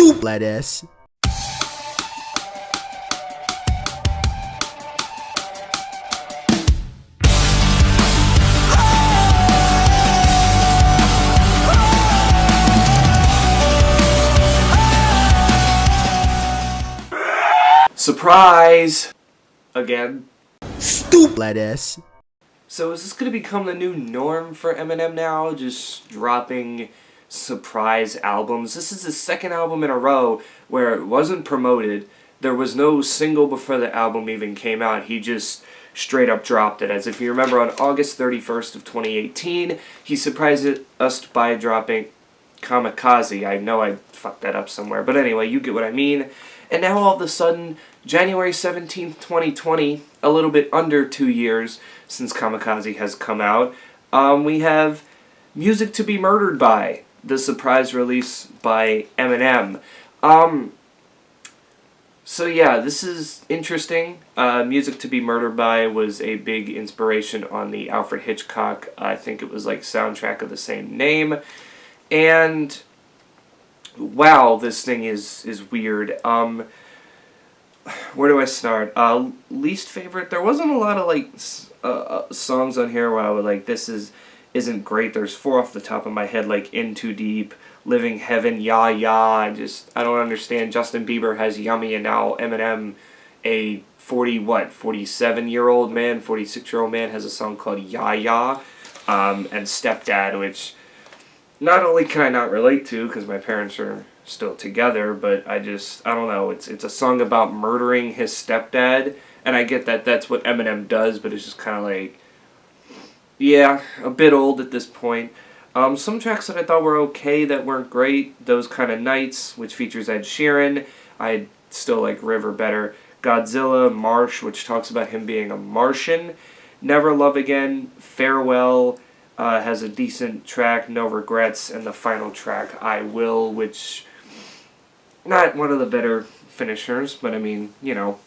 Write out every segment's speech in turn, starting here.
lettuce. Surprise! Again. Lettuce. So is this going to become the new norm for Eminem now? Just dropping surprise albums? This is his second album in a row where it wasn't promoted. There was no single before the album even came out. He just straight up dropped it. As if you remember, on August 31st of 2018, he surprised us by dropping Kamikaze. I know I fucked that up somewhere. But anyway, you get what I mean. And now all of a sudden, January 17th, 2020, a little bit under 2 years since Kamikaze has come out, we have Music to Be Murdered By, the surprise release by Eminem. So yeah, this is interesting. Music to Be Murdered By was a big inspiration on the Alfred Hitchcock, I think it was like soundtrack of the same name. And wow, this thing is weird. Where do I start? Least favorite? There wasn't a lot of like songs on here where I would like, this isn't great. There's 4 off the top of my head, like In Too Deep, Living Heaven, Ya Ya. I don't understand. Justin Bieber has Yummy, and now Eminem, a 47-year-old man, 46-year-old man, has a song called Ya Ya, and Stepdad, which not only can I not relate to because my parents are still together, but I don't know, it's a song about murdering his stepdad, and I get that that's what Eminem does, but it's just kind of like, yeah, a bit old at this point. Some tracks that I thought were okay that weren't great, Those Kind of Nights, which features Ed Sheeran. I still like River better. Godzilla, Marsh, which talks about him being a Martian. Never Love Again, Farewell, has a decent track, No Regrets, and the final track, I Will, which, not one of the better finishers, but I mean, you know.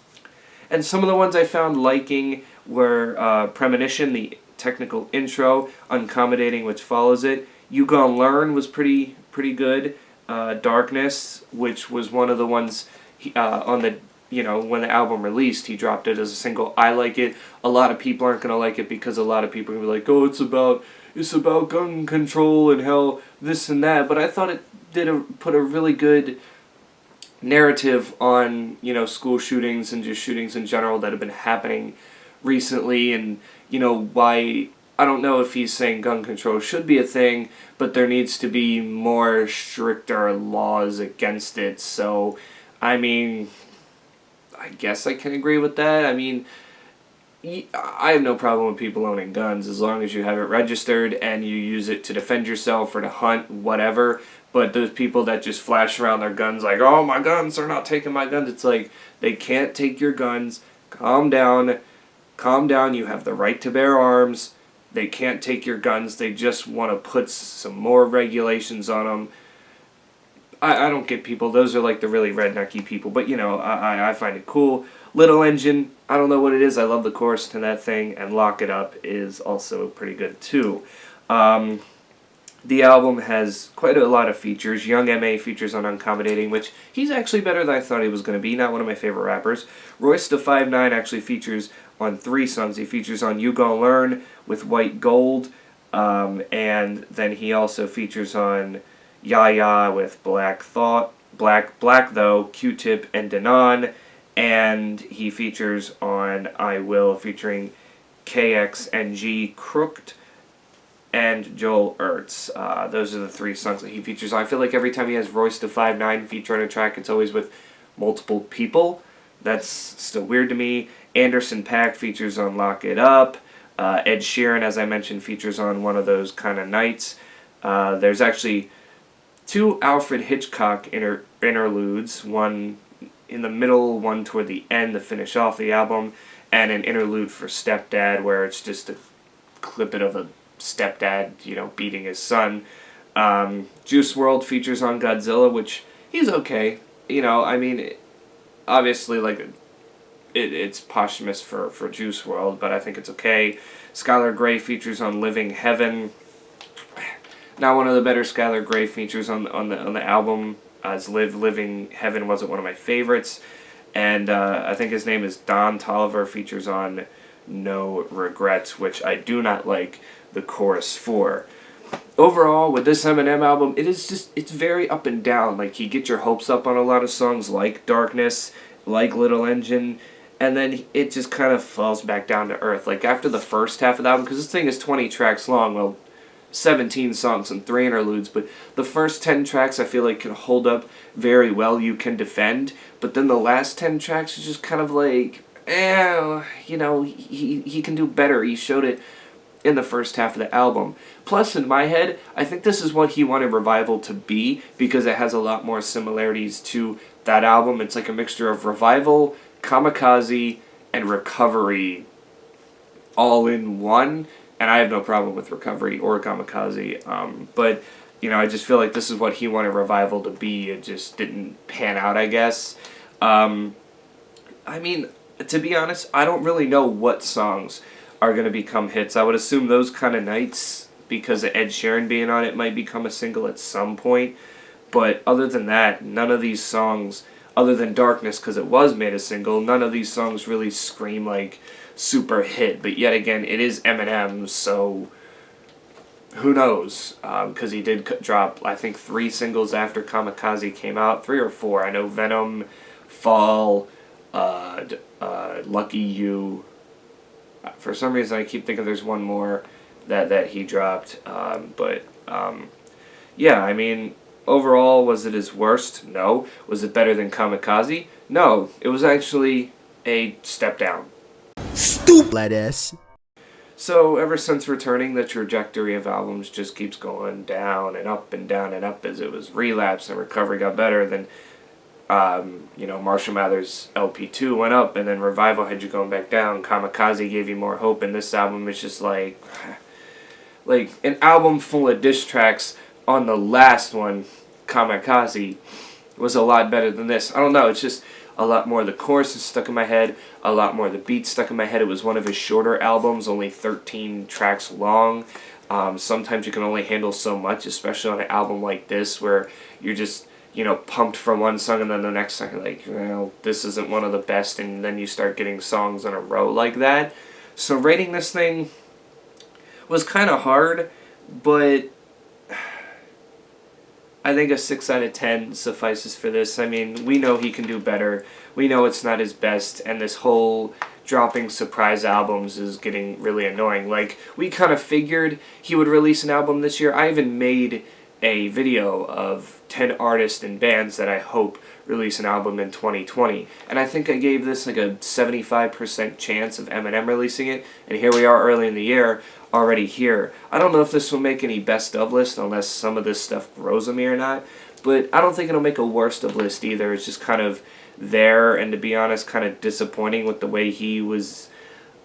And some of the ones I found liking were Premonition, the technical intro, Unaccommodating, which follows it. You Gon' Learn was pretty good. Darkness, which was one of the ones on the, you know, when the album released, he dropped it as a single. I like it. A lot of people aren't going to like it because a lot of people are going to be like, oh, it's about gun control and how this and that. But I thought it put a really good narrative on, you know, school shootings and just shootings in general that have been happening recently, and, you know, why, I don't know if he's saying gun control should be a thing, but there needs to be more stricter laws against it. So, I mean, I guess I can agree with that. I mean, I have no problem with people owning guns as long as you have it registered and you use it to defend yourself or to hunt, whatever. But those people that just flash around their guns like, oh, my guns, they're not taking my guns. It's like, they can't take your guns. Calm down. Calm down. You have the right to bear arms. They can't take your guns. They just want to put some more regulations on them. I don't get people. Those are like the really rednecky people. But, you know, I find it cool. Little Engine, I don't know what it is. I love the chorus to that thing. And Lock It Up is also pretty good, too. The album has quite a lot of features. Young M.A. features on Uncommodating, which he's actually better than I thought he was going to be. Not one of my favorite rappers. Royce da 5'9" actually features on 3 songs. He features on You Gon' Learn with White Gold, and then he also features on Ya Ya with Black Though, Q-Tip, and Denon, and he features on I Will featuring KXNG, Crooked, and Joel Ertz. Those are the 3 songs that he features on. I feel like every time he has Royce da 5'9" feature on a track, it's always with multiple people. That's still weird to me. Anderson .Paak features on Lock It Up. Ed Sheeran, as I mentioned, features on One of Those Kind of Nights. There's actually 2 Alfred Hitchcock interludes, one in the middle, one toward the end to finish off the album, and an interlude for Stepdad where it's just a clip of a stepdad, you know, beating his son. Juice WRLD features on Godzilla, which he's okay. You know, I mean, obviously, like, it's posthumous for Juice WRLD, but I think it's okay. Skylar Grey features on Living Heaven. Not one of the better Skylar Grey features on the album, as Living Heaven wasn't one of my favorites. And I think his name is Don Toliver, features on No Regrets, which I do not like the chorus for. Overall, with this Eminem album, it's very up and down. Like, you get your hopes up on a lot of songs like Darkness, like Little Engine, and then it just kind of falls back down to earth. Like, after the first half of the album, because this thing is 20 tracks long, well, 17 songs and 3 interludes, but the first 10 tracks I feel like can hold up very well, you can defend, but then the last 10 tracks is just kind of like, he can do better. He showed it in the first half of the album. Plus, in my head, I think this is what he wanted Revival to be, because it has a lot more similarities to that album. It's like a mixture of Revival, Kamikaze, and Recovery all in one. And I have no problem with Recovery or Kamikaze. But, I just feel like this is what he wanted Revival to be. It just didn't pan out, I guess. To be honest, I don't really know what songs are going to become hits. I would assume Those Kind of Nights, because of Ed Sheeran being on it, might become a single at some point. But other than that, none of these songs, other than Darkness, because it was made a single, none of these songs really scream like super hit. But yet again, it is Eminem, so who knows? Because he did drop, I think, 3 singles after Kamikaze came out, 3 or 4. I know Venom, Fall, Lucky You. For some reason, I keep thinking there's one more that he dropped. Overall, was it his worst? No. Was it better than Kamikaze? No. It was actually a step down. Stupid ass. So, ever since returning, the trajectory of albums just keeps going down and up and down and up, as it was Relapse and Recovery got better, then Marshall Mathers LP2 went up, and then Revival had you going back down. Kamikaze gave you more hope, and this album is just like an album full of diss tracks on the last one, Kamikaze, was a lot better than this. I don't know, it's just a lot more of the chorus is stuck in my head, a lot more of the beats stuck in my head. It was one of his shorter albums, only 13 tracks long. Sometimes you can only handle so much, especially on an album like this, where you're just pumped for one song, and then the next song you're like, this isn't one of the best, and then you start getting songs in a row like that. So rating this thing was kind of hard, but I think a 6 out of 10 suffices for this. I mean, we know he can do better. We know it's not his best, and this whole dropping surprise albums is getting really annoying. Like, we kind of figured he would release an album this year. I even made a video of 10 artists and bands that I hope release an album in 2020. And I think I gave this like a 75% chance of Eminem releasing it, and here we are early in the year, already here. I don't know if this will make any best of list unless some of this stuff grows on me or not, but I don't think it'll make a worst of list either. It's just kind of there, and to be honest, kind of disappointing with the way he was,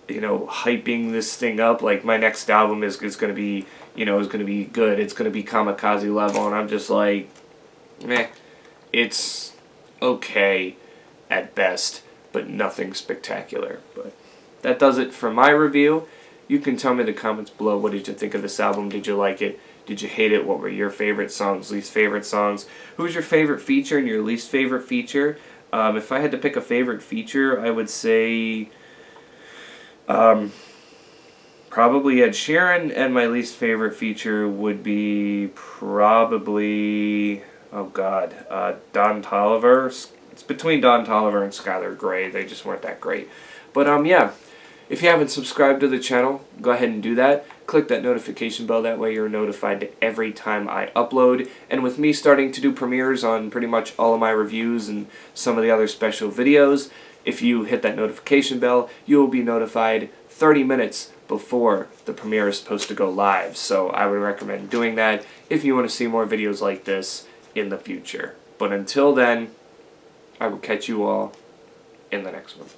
hyping this thing up. Like, my next album is going to be, is going to be good. It's going to be Kamikaze level, and I'm just like, meh. It's okay at best, but nothing spectacular. But that does it for my review. You can tell me in the comments below, what did you think of this album? Did you like it? Did you hate it? What were your favorite songs, least favorite songs? Who's your favorite feature and your least favorite feature? If I had to pick a favorite feature, I would say probably Ed Sheeran, and my least favorite feature would be probably, Don Toliver. It's between Don Toliver and Skylar Grey. They just weren't that great. But if you haven't subscribed to the channel, go ahead and do that. Click that notification bell, that way you're notified every time I upload. And with me starting to do premieres on pretty much all of my reviews and some of the other special videos, if you hit that notification bell, you will be notified 30 minutes before the premiere is supposed to go live. So I would recommend doing that if you want to see more videos like this in the future. But until then, I will catch you all in the next one.